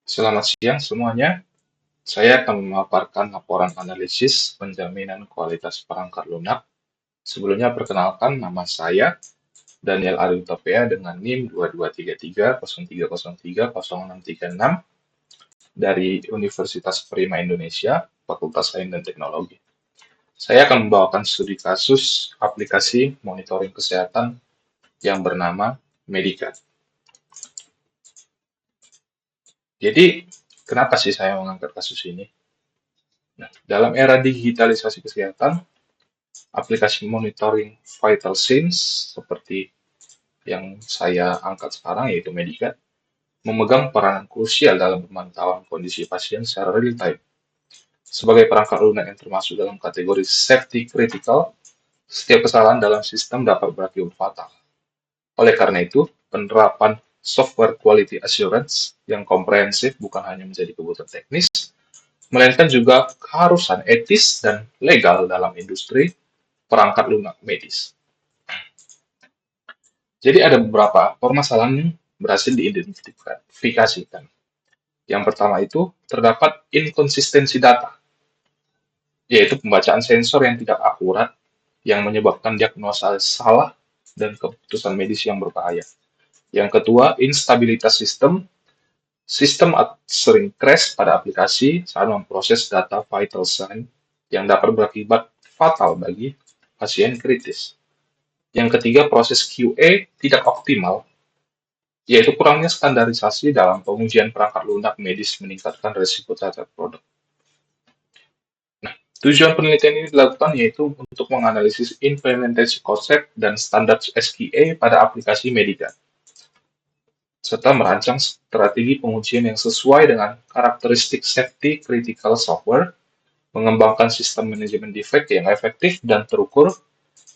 Selamat siang semuanya. Saya akan memaparkan laporan analisis penjaminan kualitas perangkat lunak. Sebelumnya perkenalkan nama saya Daniel Arutopea dengan NIM 223303030636 dari Universitas Prima Indonesia, Fakultas Sains dan Teknologi. Saya akan membawakan studi kasus aplikasi monitoring kesehatan yang bernama Medica. Jadi, kenapa sih saya mengangkat kasus ini? Nah, dalam era digitalisasi kesehatan, aplikasi monitoring vital signs seperti yang saya angkat sekarang yaitu Medica memegang peranan krusial dalam pemantauan kondisi pasien secara real time. Sebagai perangkat lunak yang termasuk dalam kategori safety critical, setiap kesalahan dalam sistem dapat berakibat fatal. Oleh karena itu, penerapan software quality assurance yang komprehensif bukan hanya menjadi kebutuhan teknis, melainkan juga keharusan etis dan legal dalam industri perangkat lunak medis. Jadi ada beberapa permasalahan yang berhasil diidentifikasikan. Yang pertama itu terdapat inkonsistensi data, yaitu pembacaan sensor yang tidak akurat yang menyebabkan diagnosa salah dan keputusan medis yang berbahaya. Yang kedua, instabilitas sistem. Sistem sering crash pada aplikasi saat memproses data vital sign yang dapat berakibat fatal bagi pasien kritis. Yang ketiga, proses QA tidak optimal, yaitu kurangnya standarisasi dalam pengujian perangkat lunak medis meningkatkan risiko cacat produk. Nah, tujuan penelitian ini dilakukan yaitu untuk menganalisis implementasi konsep dan standar SQA pada aplikasi Medica, serta merancang strategi pengujian yang sesuai dengan karakteristik safety critical software, mengembangkan sistem manajemen defect yang efektif dan terukur,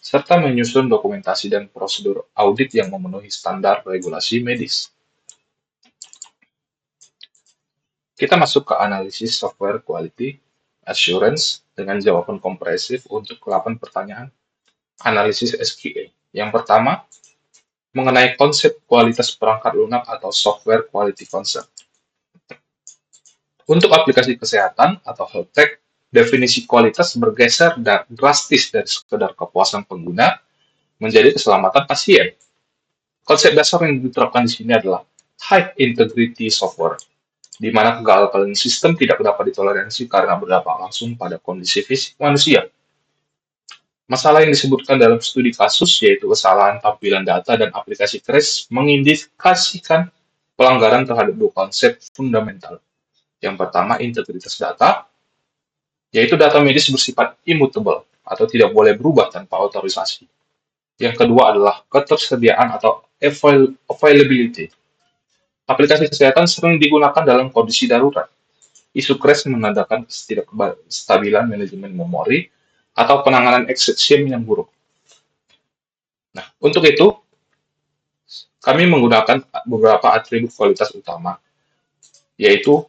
serta menyusun dokumentasi dan prosedur audit yang memenuhi standar regulasi medis. Kita masuk ke analisis software quality assurance dengan jawaban komprehensif untuk 8 pertanyaan analisis SQA. Yang pertama, mengenai konsep kualitas perangkat lunak atau software quality concept. Untuk aplikasi kesehatan atau health tech, definisi kualitas bergeser drastis dari sekedar kepuasan pengguna menjadi keselamatan pasien. Konsep dasar yang diterapkan di sini adalah high integrity software, di mana kegagalan sistem tidak dapat ditoleransi karena berdampak langsung pada kondisi fisik manusia. Masalah yang disebutkan dalam studi kasus yaitu kesalahan tampilan data dan aplikasi crash mengindikasikan pelanggaran terhadap dua konsep fundamental. Yang pertama, integritas data, yaitu data medis bersifat immutable atau tidak boleh berubah tanpa otorisasi. Yang kedua adalah ketersediaan atau availability. Aplikasi kesehatan sering digunakan dalam kondisi darurat. Isu crash menandakan ketidakstabilan manajemen memori atau penanganan exception yang buruk. Nah, untuk itu, kami menggunakan beberapa atribut kualitas utama, yaitu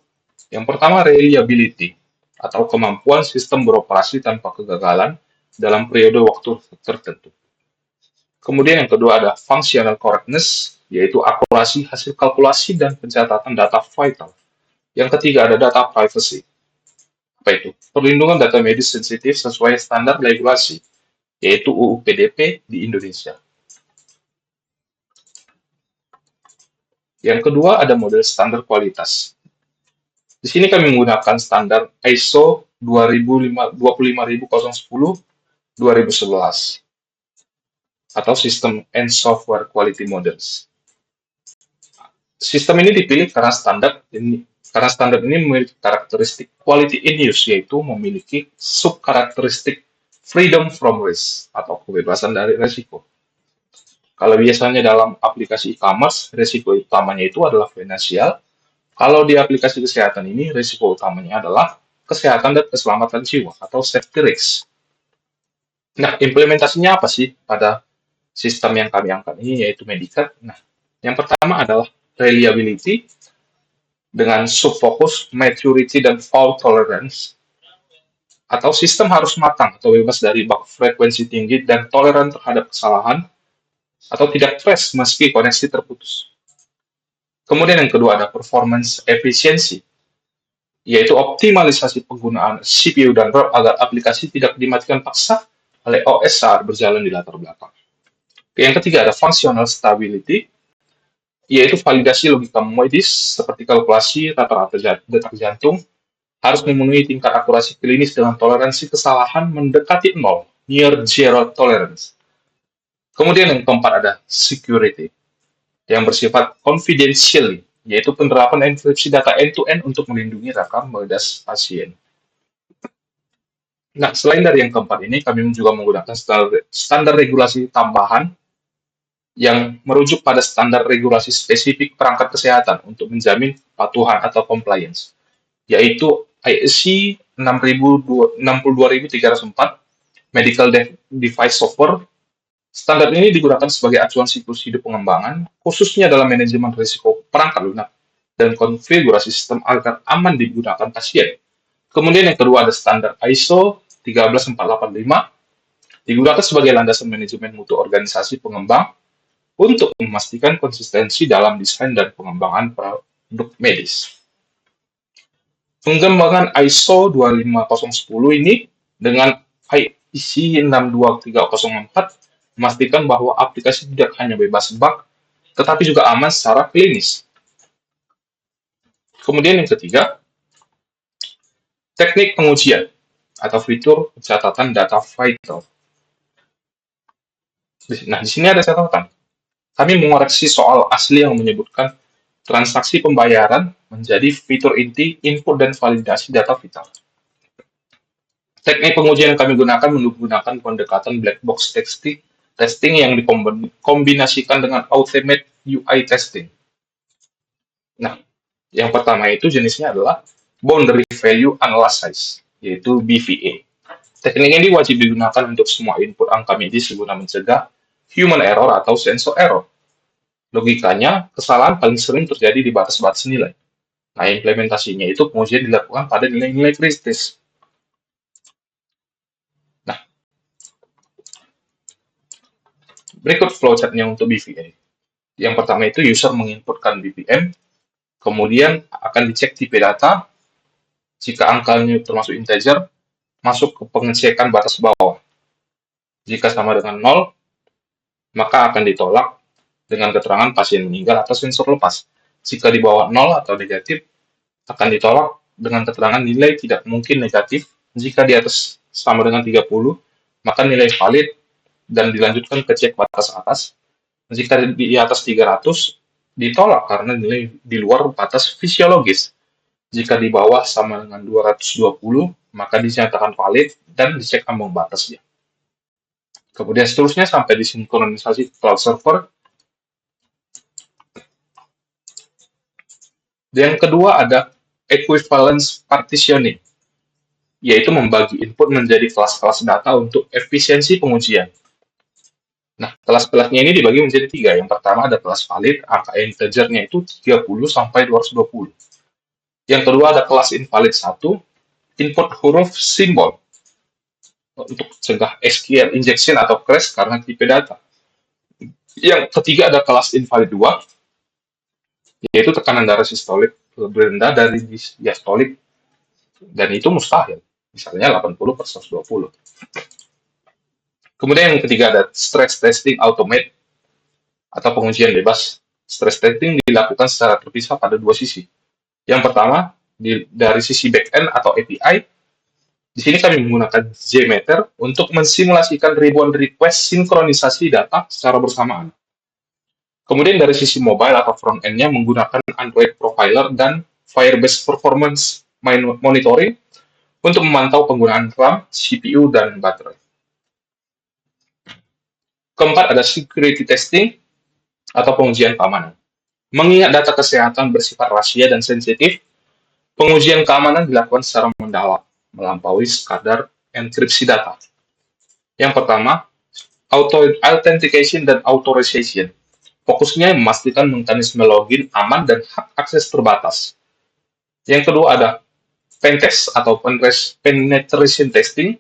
yang pertama reliability, atau kemampuan sistem beroperasi tanpa kegagalan dalam periode waktu tertentu. Kemudian yang kedua ada functional correctness, yaitu akurasi hasil kalkulasi dan pencatatan data vital. Yang ketiga ada data privacy. Apa itu? Perlindungan data medis sensitif sesuai standar regulasi, yaitu UU PDP di Indonesia. Yang kedua ada model standar kualitas. Di sini kami menggunakan standar ISO 25010-2011 atau System and Software Quality Models. Sistem ini dipilih karena standar ini memiliki karakteristik quality in use, yaitu memiliki subkarakteristik freedom from risk atau kebebasan dari resiko. Kalau biasanya dalam aplikasi e-commerce, resiko utamanya itu adalah finansial. Kalau di aplikasi kesehatan ini, risiko utamanya adalah kesehatan dan keselamatan jiwa atau safety risk. Nah, implementasinya apa sih pada sistem yang kami angkat ini, yaitu Medica? Nah, yang pertama adalah reliability dengan subfokus maturity dan fault tolerance, atau sistem harus matang atau bebas dari bug frekuensi tinggi dan toleran terhadap kesalahan atau tidak crash meski koneksi terputus. Kemudian yang kedua ada performance efficiency, yaitu optimalisasi penggunaan CPU dan RAM agar aplikasi tidak dimatikan paksa oleh OS saat berjalan di latar belakang. Yang ketiga ada functional stability, yaitu validasi logika medis seperti kalkulasi rata-rata detak jantung harus memenuhi tingkat akurasi klinis dengan toleransi kesalahan mendekati nol, near zero tolerance. Kemudian yang keempat ada security, yang bersifat confidential, yaitu penerapan enkripsi data end-to-end untuk melindungi rekam medas pasien. Nah, selain dari yang keempat ini, kami juga menggunakan standar regulasi tambahan yang merujuk pada standar regulasi spesifik perangkat kesehatan untuk menjamin kepatuhan atau compliance, yaitu ISC 62304 Medical Device Software. Standar ini digunakan sebagai acuan siklus hidup pengembangan, khususnya dalam manajemen risiko perangkat lunak dan konfigurasi sistem agar aman digunakan pasien. Kemudian yang kedua ada standar ISO 13485, digunakan sebagai landasan manajemen mutu organisasi pengembang untuk memastikan konsistensi dalam desain dan pengembangan produk medis. Pengembangan ISO 25010 ini dengan IEC 62304 memastikan bahwa aplikasi tidak hanya bebas bug, tetapi juga aman secara klinis. Kemudian yang ketiga, teknik pengujian atau fitur pencatatan data vital. Nah, di sini ada catatan. Kami mengoreksi soal asli yang menyebutkan transaksi pembayaran menjadi fitur inti input dan validasi data vital. Teknik pengujian yang kami gunakan menggunakan pendekatan black box testing yang dikombinasikan dengan automate UI testing. Nah, yang pertama itu jenisnya adalah boundary value analysis, yaitu BVA. Teknik ini wajib digunakan untuk semua input angka medis guna mencegah human error atau sensor error. Logikanya, kesalahan paling sering terjadi di batas-batas nilai. Nah, implementasinya itu pengujian dilakukan pada nilai-nilai kritis. Nah, berikut flowchart-nya untuk BVA. Yang pertama itu user menginputkan BPM, kemudian akan dicek tipe data, jika angkanya termasuk integer, masuk ke pengecekan batas bawah. Jika sama dengan 0, maka akan ditolak dengan keterangan pasien meninggal atau sensor lepas. Jika di bawah 0 atau negatif, akan ditolak dengan keterangan nilai tidak mungkin negatif. Jika di atas sama dengan 30, maka nilai valid dan dilanjutkan ke cek batas atas. Jika di atas 300, ditolak karena nilai di luar batas fisiologis. Jika di bawah sama dengan 220, maka dinyatakan valid dan dicek ambang batasnya. Kemudian seterusnya sampai disinkronisasi cloud server. Yang kedua ada equivalence partitioning, yaitu membagi input menjadi kelas-kelas data untuk efisiensi pengujian. Nah, kelas-kelasnya ini dibagi menjadi 3. Yang pertama ada kelas valid, angka integernya itu 30 sampai 220. Yang kedua ada kelas invalid 1, input huruf simbol, untuk cegah SQL injection atau crash karena tipe data. Yang ketiga ada kelas invalid 2, yaitu tekanan darah sistolik lebih rendah dari diastolik, dan itu mustahil, misalnya 80/120. Kemudian yang ketiga ada stress testing automate atau pengujian bebas. Stress testing dilakukan secara terpisah pada dua sisi. Yang pertama, dari sisi backend atau API, di sini kami menggunakan JMeter untuk mensimulasikan ribuan request sinkronisasi data secara bersamaan. Kemudian dari sisi mobile atau front-end-nya menggunakan Android Profiler dan Firebase Performance Monitoring untuk memantau penggunaan RAM, CPU, dan baterai. Keempat ada security testing atau pengujian keamanan. Mengingat data kesehatan bersifat rahasia dan sensitif, pengujian keamanan dilakukan secara mendalam, melampaui sekadar enkripsi data. Yang pertama, authentication dan authorization. Fokusnya memastikan mekanisme login aman dan hak akses terbatas. Yang kedua ada pentest atau penetration testing.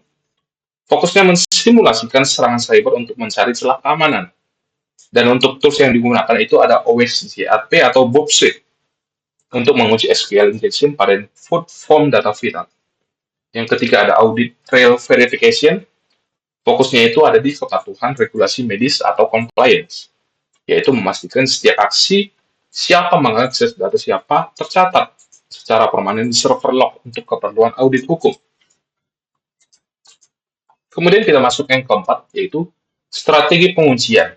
Fokusnya mensimulasikan serangan cyber untuk mencari celah keamanan. Dan untuk tools yang digunakan itu ada OSGAP atau Bob Suite untuk menguji SQL injection pada input form data vital. Yang ketiga ada audit trail verification, fokusnya itu ada di kepatuhan regulasi medis atau compliance, yaitu memastikan setiap aksi siapa mengakses data siapa tercatat secara permanen di server log untuk keperluan audit hukum. Kemudian kita masuk yang keempat, yaitu strategi pengujian.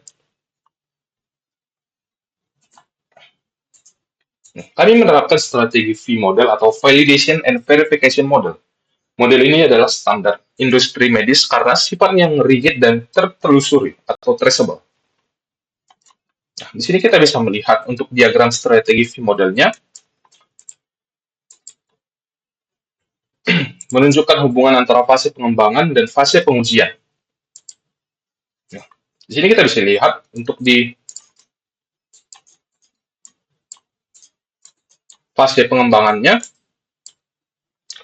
Kami menerapkan strategi V-model atau Validation and Verification Model. Model ini adalah standar industri medis karena sifatnya yang rigid dan tertelusuri atau traceable. Nah, di sini kita bisa melihat untuk diagram strategi V-modelnya menunjukkan hubungan antara fase pengembangan dan fase pengujian. Nah, di sini kita bisa lihat untuk di fase pengembangannya,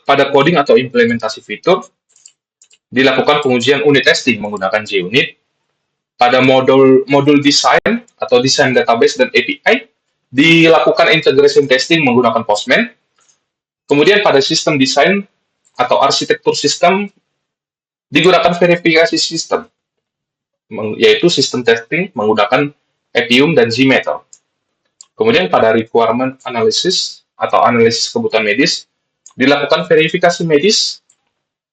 pada coding atau implementasi fitur, dilakukan pengujian unit testing menggunakan JUnit. Pada modul desain atau desain database dan API, dilakukan integration testing menggunakan Postman. Kemudian pada sistem desain atau arsitektur sistem, digunakan verifikasi sistem, yaitu sistem testing menggunakan Appium dan Gmeter. Kemudian pada requirement analysis atau analisis kebutuhan medis, dilakukan verifikasi medis,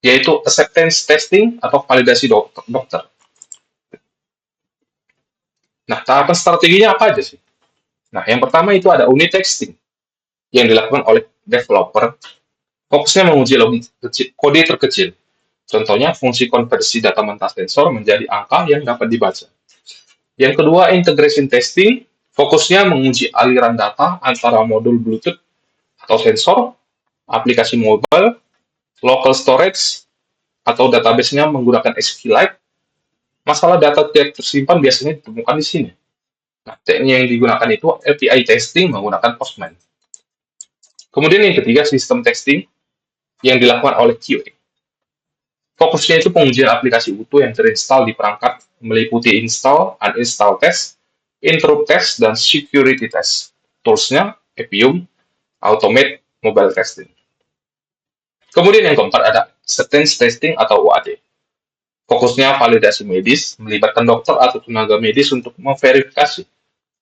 yaitu acceptance testing atau validasi dokter. Nah, tahapan strateginya apa aja sih? Nah, yang pertama itu ada unit testing yang dilakukan oleh developer. Fokusnya menguji logik kode terkecil. Contohnya, fungsi konversi data mentah sensor menjadi angka yang dapat dibaca. Yang kedua, integration testing. Fokusnya menguji aliran data antara modul Bluetooth atau sensor, aplikasi mobile, local storage, atau database-nya menggunakan SQLite. Masalah data tidak tersimpan biasanya ditemukan di sini. Nah, teknik yang digunakan itu API testing menggunakan Postman. Kemudian yang ketiga, sistem testing yang dilakukan oleh QA. Fokusnya itu pengujian aplikasi utuh yang terinstall di perangkat, meliputi install, uninstall test, intrude test, dan security test. Tools-nya Appium, Automate, Mobile Testing. Kemudian yang keempat ada acceptance testing atau UAT. Fokusnya validasi medis, melibatkan dokter atau tenaga medis untuk memverifikasi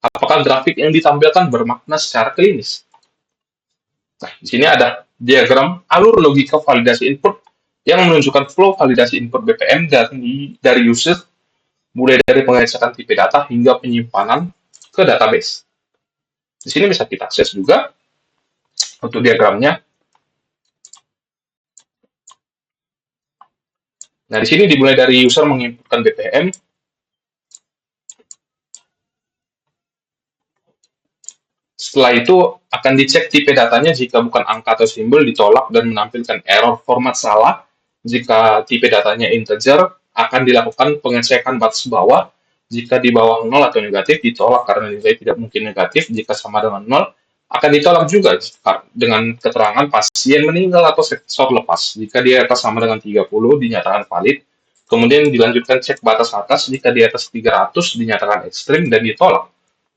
apakah grafik yang ditampilkan bermakna secara klinis. Nah, di sini ada diagram alur logika validasi input yang menunjukkan flow validasi input BPM dari user, mulai dari pengecekan tipe data hingga penyimpanan ke database. Di sini bisa kita akses juga untuk diagramnya. Nah, di sini dimulai dari user menginputkan BPM. Setelah itu akan dicek tipe datanya, jika bukan angka atau simbol ditolak dan menampilkan error format salah. Jika tipe datanya integer, akan dilakukan pengecekan batas bawah. Jika di bawah 0 atau negatif, ditolak karena nilai tidak mungkin negatif. Jika sama dengan 0, akan ditolak juga dengan keterangan pasien meninggal atau sensor lepas. Jika di atas sama dengan 30, dinyatakan valid. Kemudian dilanjutkan cek batas atas, jika di atas 300 dinyatakan ekstrim dan ditolak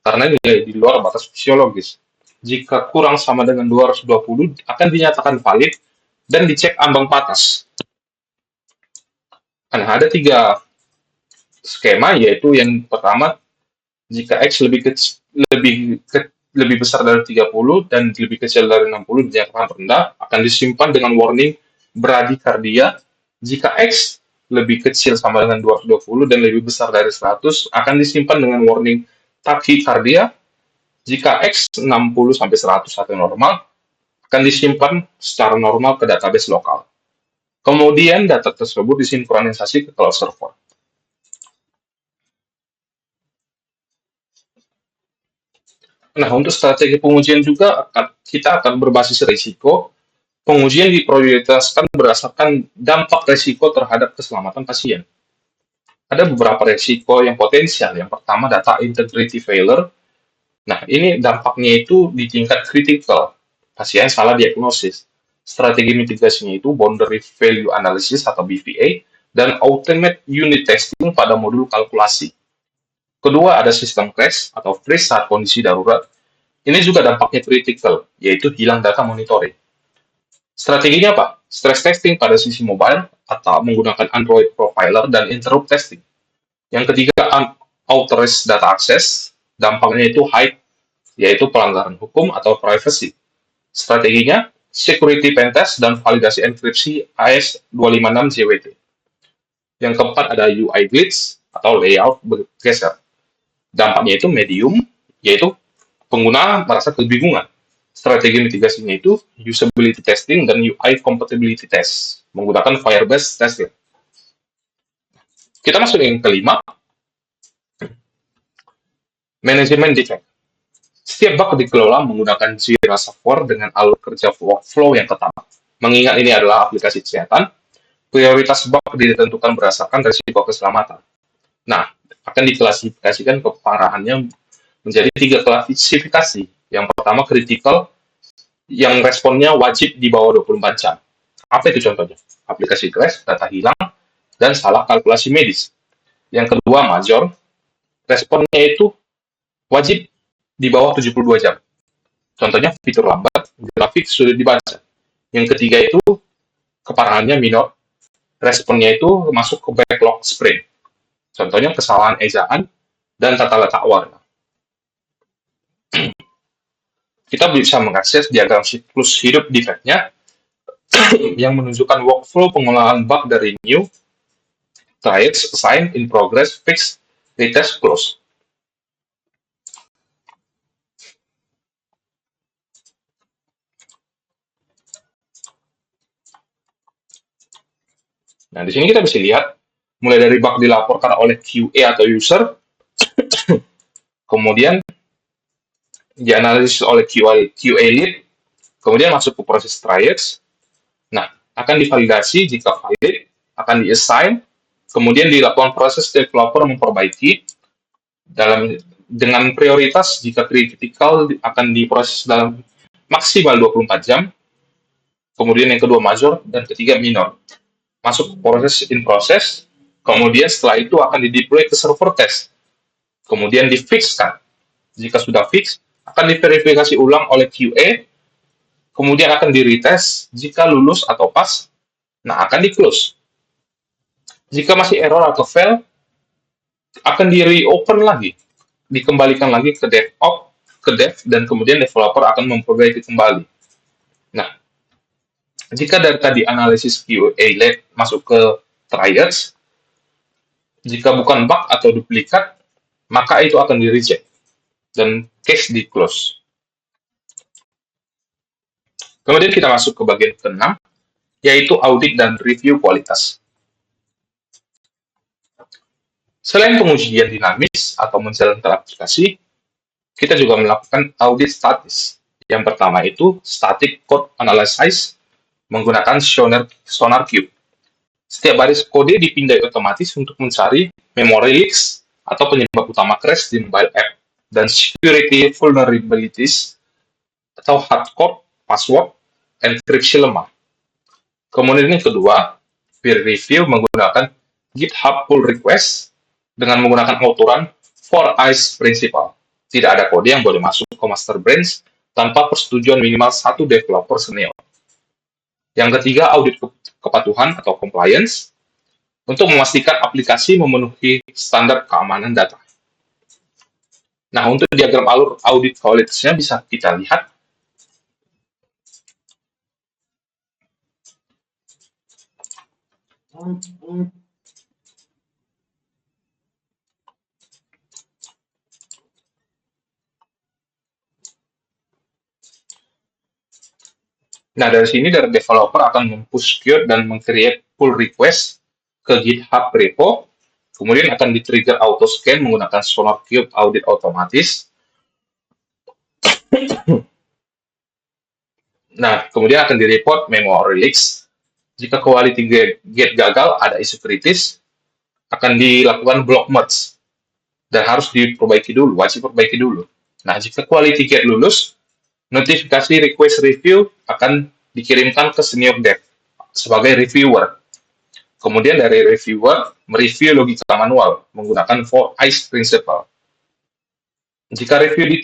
karena nilai di luar batas fisiologis. Jika kurang sama dengan 220, akan dinyatakan valid dan dicek ambang batas. Nah, ada 3 skema, yaitu yang pertama, jika X lebih besar dari 30 dan lebih kecil dari 60 dinyatakan rendah, akan disimpan dengan warning bradikardia. Jika X lebih kecil sama dengan 220 dan lebih besar dari 100, akan disimpan dengan warning takikardia. Jika X 60-100 atau normal, akan disimpan secara normal ke database lokal. Kemudian data tersebut disinkronisasi ke cloud server. Nah, untuk strategi pengujian juga kita akan berbasis risiko. Pengujian diprioritaskan berdasarkan dampak risiko terhadap keselamatan pasien. Ada beberapa risiko yang potensial. Yang pertama, data integrity failure. Nah, ini dampaknya itu di tingkat critical. Pasien salah diagnosis. Strategi mitigasinya itu boundary value analysis atau BVA dan automate unit testing pada modul kalkulasi. Kedua, ada sistem crash atau freeze saat kondisi darurat. Ini juga dampaknya kritikal, yaitu hilang data monitoring. Strateginya apa? Stress testing pada sisi mobile atau menggunakan Android Profiler dan interrupt testing. Yang ketiga, unauthorized data access. Dampaknya itu high, yaitu pelanggaran hukum atau privacy. Strateginya, security pentest dan validasi enkripsi AES256 JWT. Yang keempat ada UI glitch atau layout bergeser. Dampaknya itu medium, yaitu pengguna merasa kebingungan. Strategi mitigasinya itu usability testing dan UI compatibility test menggunakan Firebase testing. Kita masuk yang kelima, manajemen defect. Setiap bug dikelola menggunakan Jira Software dengan alur kerja workflow yang ketat. Mengingat ini adalah aplikasi kesehatan, prioritas bug ditentukan berdasarkan risiko keselamatan. Nah, akan diklasifikasikan keparahannya menjadi 3 klasifikasi. Yang pertama, critical, yang responnya wajib di bawah 24 jam. Apa itu contohnya? Aplikasi crash, data hilang, dan salah kalkulasi medis. Yang kedua, major, responnya itu wajib di bawah 72 jam. Contohnya fitur lambat, grafik sulit dibaca. Yang ketiga itu keparahannya minor, responnya itu masuk ke backlog sprint. Contohnya kesalahan ejaan dan tata letak warna. Kita bisa mengakses diagram siklus hidup defect-nya yang menunjukkan workflow pengelolaan bug dari new, triage, assign, in progress, fix, retest, close. Nah, di sini kita bisa lihat mulai dari bug dilaporkan oleh QA atau user, kemudian dianalisis oleh QA lead, kemudian masuk ke proses triage. Nah, akan divalidasi jika valid, akan di-assign, kemudian dilakukan proses developer memperbaiki dengan prioritas jika kritikal akan diproses dalam maksimal 24 jam, kemudian yang kedua major, dan ketiga minor. Masuk proses in process, kemudian setelah itu akan di-deploy ke server test, kemudian di-fixkan. Jika sudah fix, akan diverifikasi ulang oleh QA, kemudian akan di-retest, jika lulus atau pas, nah akan di-close. Jika masih error atau fail, akan di-reopen lagi, dikembalikan lagi ke DevOps, ke dev, dan kemudian developer akan memperbaiki kembali. Nah, jika data di analisis QA led masuk ke triage, jika bukan bug atau duplikat, maka itu akan di-reject dan case di-close. Kemudian kita masuk ke bagian ke-6, yaitu audit dan review kualitas. Selain pengujian dinamis atau menjalankan aplikasi, kita juga melakukan audit statis. Yang pertama itu static code analysis menggunakan SonarQube. Setiap baris kode dipindai otomatis untuk mencari memory leaks atau penyebab utama crash di mobile app dan security vulnerabilities atau hardcode, password, enkripsi lemah. Kemudian yang kedua, peer review menggunakan GitHub pull request dengan menggunakan aturan 4ICE principle. Tidak ada kode yang boleh masuk ke master branch tanpa persetujuan minimal satu developer senior. Yang ketiga, audit kepatuhan atau compliance untuk memastikan aplikasi memenuhi standar keamanan data. Nah, untuk diagram alur audit kualitasnya bisa kita lihat. Nah, dari sini dari developer akan mempush code dan meng-create pull request ke GitHub repo, kemudian akan di-trigger auto scan menggunakan SonarQube audit otomatis. Nah, kemudian akan di-report memory leaks. Jika quality gate gagal, ada isu kritis, akan dilakukan block merge dan harus diperbaiki dulu, wajib perbaiki dulu. Nah, jika quality gate lulus, notifikasi request review akan dikirimkan ke senior dev sebagai reviewer. Kemudian dari reviewer mereview logika manual menggunakan 4ICE principle. Jika review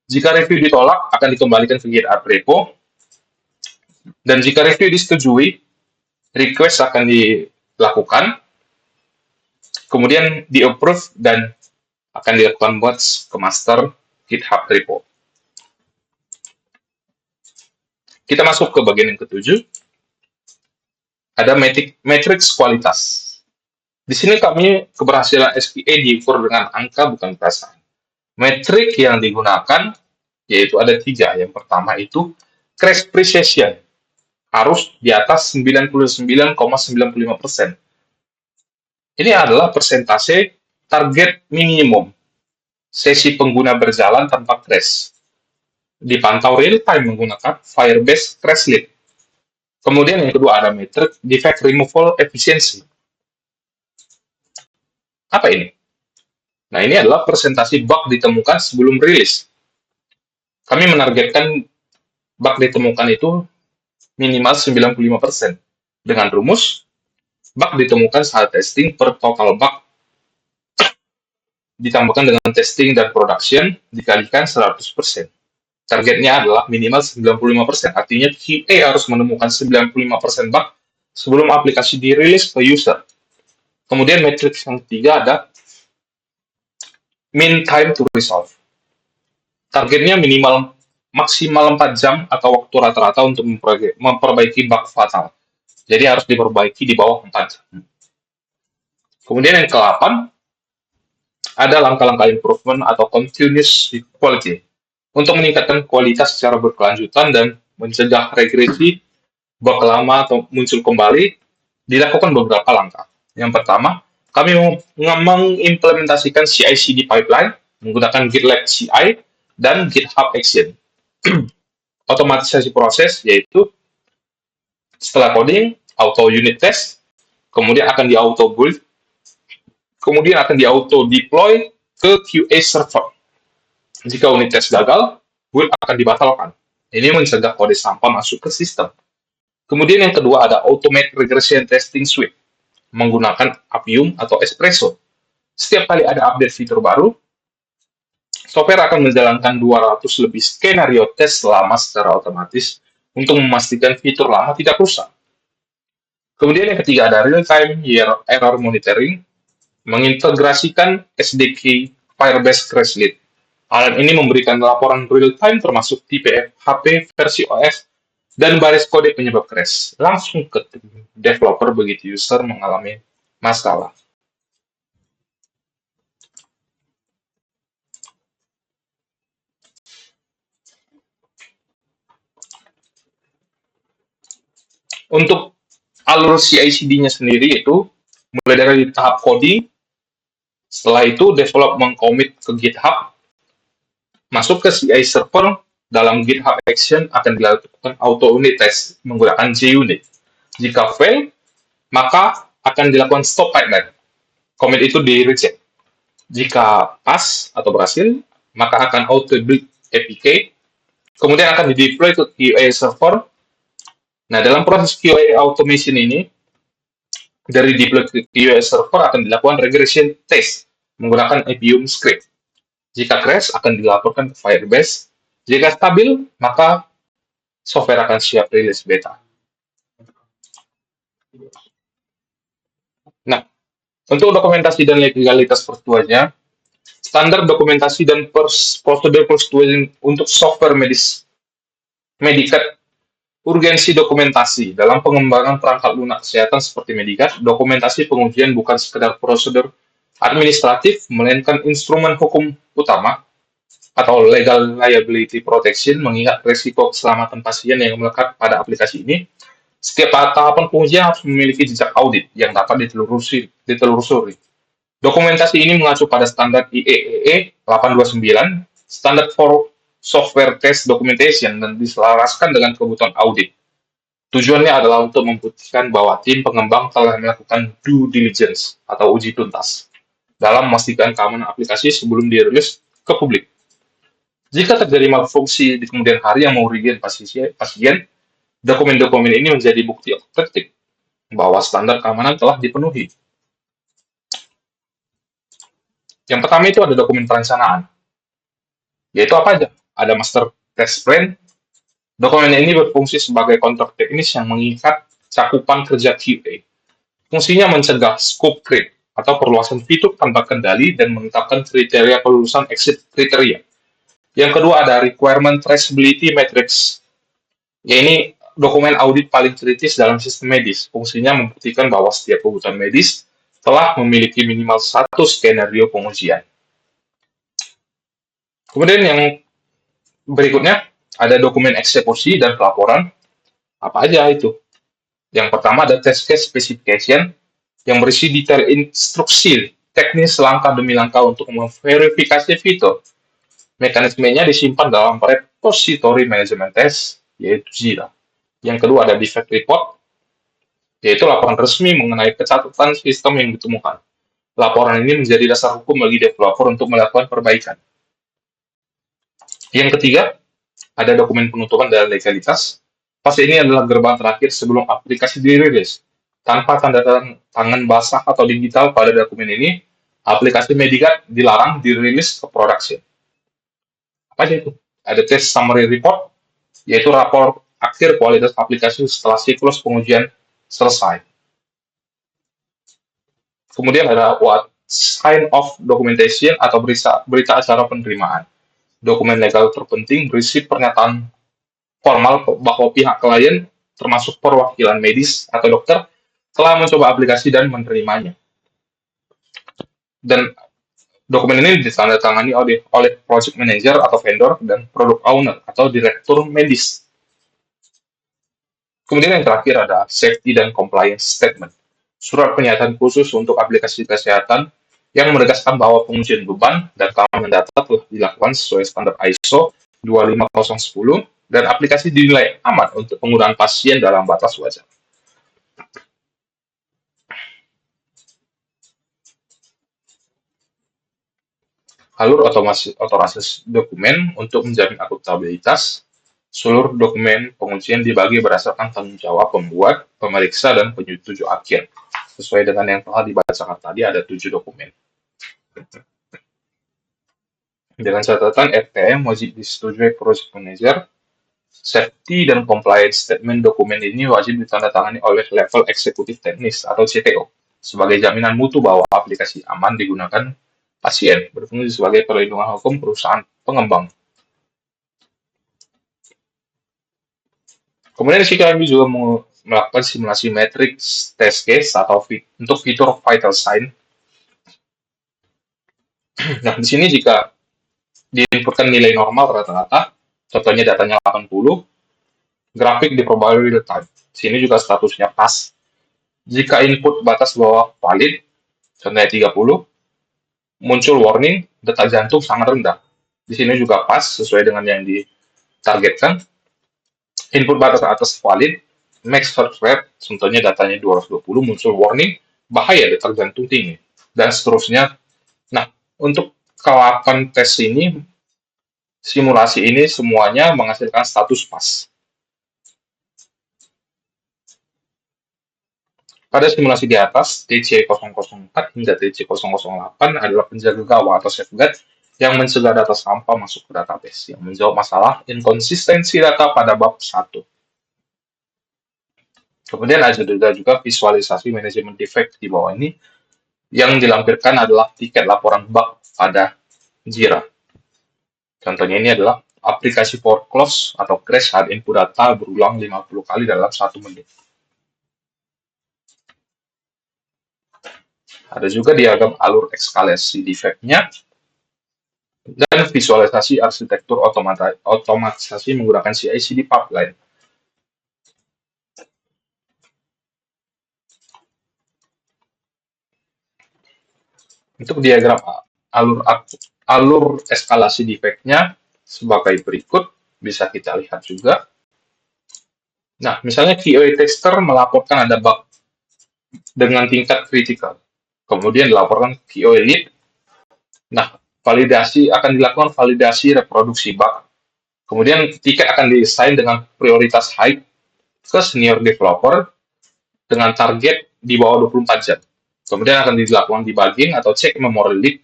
Jika review ditolak, akan dikembalikan ke GitHub repo, dan jika review disetujui, request akan dilakukan, kemudian di-approve, dan akan dilakukan merge ke master GitHub repo. Kita masuk ke bagian yang ketujuh, ada matrix kualitas. Di sini kami keberhasilan SPA diukur dengan angka bukan perasaan. Metrik yang digunakan yaitu ada 3. Yang pertama itu crash precision, harus di atas 99,95%. Ini adalah persentase target minimum sesi pengguna berjalan tanpa crash. Dipantau real time menggunakan Firebase Crashlytics. Kemudian yang kedua ada metrik defect removal efficiency. Apa ini? Nah, ini adalah persentase bug ditemukan sebelum rilis. Kami menargetkan bug ditemukan itu minimal 95%. Dengan rumus, bug ditemukan saat testing per total bug ditambahkan dengan testing dan production dikalikan 100%. Targetnya adalah minimal 95%. Artinya QA harus menemukan 95% bug sebelum aplikasi dirilis ke user. Kemudian matriks yang ketiga ada mean time to resolve. Targetnya minimal maksimal 4 jam atau waktu rata-rata untuk memperbaiki bug fatal. Jadi harus diperbaiki di bawah 4 jam. Kemudian yang ke-8, ada langkah-langkah improvement atau continuous quality untuk meningkatkan kualitas secara berkelanjutan dan mencegah regresi bug lama atau muncul kembali. Dilakukan beberapa langkah. Yang pertama, kami mengimplementasikan CI/CD pipeline menggunakan GitLab CI dan GitHub Action. Otomatisasi proses yaitu setelah coding, auto unit test, kemudian akan di auto build, kemudian akan di auto deploy ke QA server. Jika unit test gagal, build akan dibatalkan. Ini mencegah kode sampah masuk ke sistem. Kemudian yang kedua ada automate regression testing suite menggunakan Appium atau Espresso. Setiap kali ada update fitur baru, software akan menjalankan 200 lebih skenario tes lama secara otomatis untuk memastikan fitur lama tidak rusak. Kemudian yang ketiga ada real-time error monitoring, mengintegrasikan SDK Firebase Crashlytics. Alat ini memberikan laporan real-time termasuk tipe HP, versi OS, dan baris kode penyebab crash langsung ke developer begitu user mengalami masalah. Untuk alur CI/CD-nya sendiri itu mulai dari tahap coding, setelah itu development commit ke GitHub, masuk ke CI server, dalam GitHub Action akan dilakukan auto unit test menggunakan JUnit. Jika fail, maka akan dilakukan stop pipeline. Commit itu di reject. Jika pas atau berhasil, maka akan auto build APK, kemudian akan di-deploy ke QA server. Nah, dalam proses QA automation ini, dari deploy ke QA server akan dilakukan regression test menggunakan Appium script. Jika crash, akan dilaporkan ke Firebase. Jika stabil, maka software akan siap rilis beta. Nah, untuk dokumentasi dan legalitas persetujuannya, standar dokumentasi dan prosedur persetujuan untuk software Medicat urgensi dokumentasi dalam pengembangan perangkat lunak kesehatan seperti Medicat. Dokumentasi pengujian bukan sekedar prosedur administratif, melainkan instrumen hukum utama atau legal liability protection, mengingat risiko keselamatan pasien yang melekat pada aplikasi ini. Setiap tahapan pengujian harus memiliki jejak audit yang dapat ditelusuri. Dokumentasi ini mengacu pada standar IEEE 829, Standard for Software Test Documentation, dan diselaraskan dengan kebutuhan audit. Tujuannya adalah untuk membuktikan bahwa tim pengembang telah melakukan due diligence atau uji tuntas dalam memastikan keamanan aplikasi sebelum dirilis ke publik. Jika terjadi malfungsi di kemudian hari yang merugikan pasien, dokumen-dokumen ini menjadi bukti otentik bahwa standar keamanan telah dipenuhi. Yang pertama itu ada dokumen perencanaan, yaitu apa aja? ada master test plan. Dokumen ini berfungsi sebagai kontrak teknis yang mengikat cakupan kerja QA. Fungsinya mencegah scope creep atau perluasan fitur tanpa kendali dan menetapkan kriteria kelulusan exit kriteria. Yang kedua ada requirement traceability matrix. Ya, ini dokumen audit paling kritis dalam sistem medis. Fungsinya membuktikan bahwa setiap kebutuhan medis telah memiliki minimal satu skenario pengujian. Kemudian yang berikutnya ada dokumen eksekusi dan pelaporan. Apa aja itu? Yang pertama ada test case specification yang berisi detail instruksi teknis langkah demi langkah untuk memverifikasi fitur. Mekanismenya disimpan dalam repository management test, yaitu Jira. Yang kedua ada defect report, yaitu laporan resmi mengenai kecacatan sistem yang ditemukan. Laporan ini menjadi dasar hukum bagi developer untuk melakukan perbaikan. Yang ketiga, ada dokumen penutupan dan legalitas. Fase ini adalah gerbang terakhir sebelum aplikasi dirilis. Tanpa tanda tangan basah atau digital pada dokumen ini, aplikasi Medicat dilarang dirilis ke production. Apa aja itu? Ada test summary report, yaitu rapor akhir kualitas aplikasi setelah siklus pengujian selesai. Kemudian ada what sign of documentation atau berita acara penerimaan. Dokumen legal terpenting berisi pernyataan formal bahwa pihak klien, termasuk perwakilan medis atau dokter, telah mencoba aplikasi dan menerimanya. Dan dokumen ini ditandatangani oleh project manager atau vendor dan product owner atau direktur medis. Kemudian yang terakhir ada safety dan compliance statement. Surat pernyataan khusus untuk aplikasi kesehatan yang menegaskan bahwa pengujian beban dan keamanan data telah dilakukan sesuai standar ISO 25010 dan aplikasi dinilai aman untuk penggunaan pasien dalam batas wajar. Alur otomatis dokumen untuk menjamin akuntabilitas. Seluruh dokumen pengujian dibagi berdasarkan tanggung jawab pembuat, pemeriksa, dan penyetujui akhir. Sesuai dengan yang telah dibacakan tadi, ada 7 dokumen. Dengan catatan RTM wajib disetujui project manager. Safety dan compliance statement dokumen ini wajib ditandatangani oleh level eksekutif teknis atau CTO sebagai jaminan mutu bahwa aplikasi aman digunakan pasien, berfungsi sebagai perlindungan hukum perusahaan pengembang. Kemudian kami juga melakukan simulasi matrix test case atau untuk fitur vital sign. Nah, di sini jika diinputkan nilai normal rata-rata, contohnya datanya 80, grafik diperbarui real time. Sini juga statusnya pas. Jika input batas bawah valid, contohnya 30, muncul warning detak jantung sangat rendah. Di sini juga pas sesuai dengan yang ditargetkan. Input batas atas valid, max heart rate, contohnya datanya 220, muncul warning bahaya detak jantung tinggi, dan seterusnya. Nah, untuk ke-8 tes ini, simulasi ini semuanya menghasilkan status pas. Pada simulasi di atas, TC004 hingga TC008 adalah penjaga gawang atau safeguard yang mencegah data sampah masuk ke database, yang menjawab masalah inkonsistensi data pada bab 1. Kemudian ada juga visualisasi manajemen defect di bawah ini, yang dilampirkan adalah tiket laporan bug pada Jira. Contohnya ini adalah aplikasi for close atau crash saat input data berulang 50 kali dalam 1 menit. Ada juga diagram alur eskalasi defect-nya, dan visualisasi arsitektur otomatisasi menggunakan CI/CD pipeline. Untuk diagram alur eskalasi defect-nya sebagai berikut, bisa kita lihat juga. Nah, misalnya QA tester melaporkan ada bug dengan tingkat kritikal. Kemudian dilaporkan QA lead. Nah, akan dilakukan validasi reproduksi bug. Kemudian tiket akan di-assign dengan prioritas high ke senior developer dengan target di bawah 24 jam. Kemudian akan dilakukan debugging atau cek memory leak.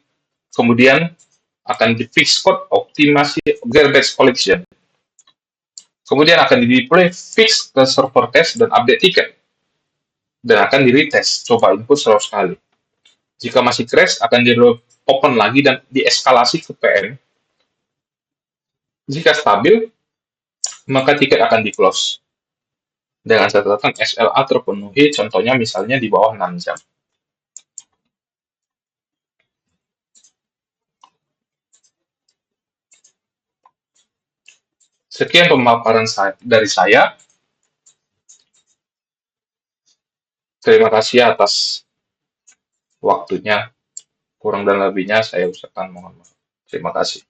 Kemudian akan di fix code optimasi garbage collection. Kemudian akan di deploy fix ke server test dan update tiket. Dan akan di retest, coba input 100 kali. Jika masih crash, akan di open lagi dan dieskalasi ke PM. Jika stabil, maka tiket akan di close. Dengan catatan SLA terpenuhi, contohnya misalnya di bawah 6 jam. Sekian pemaparan dari saya. Terima kasih atas waktunya. Kurang dan lebihnya saya ucapkan mohon maaf. Terima kasih.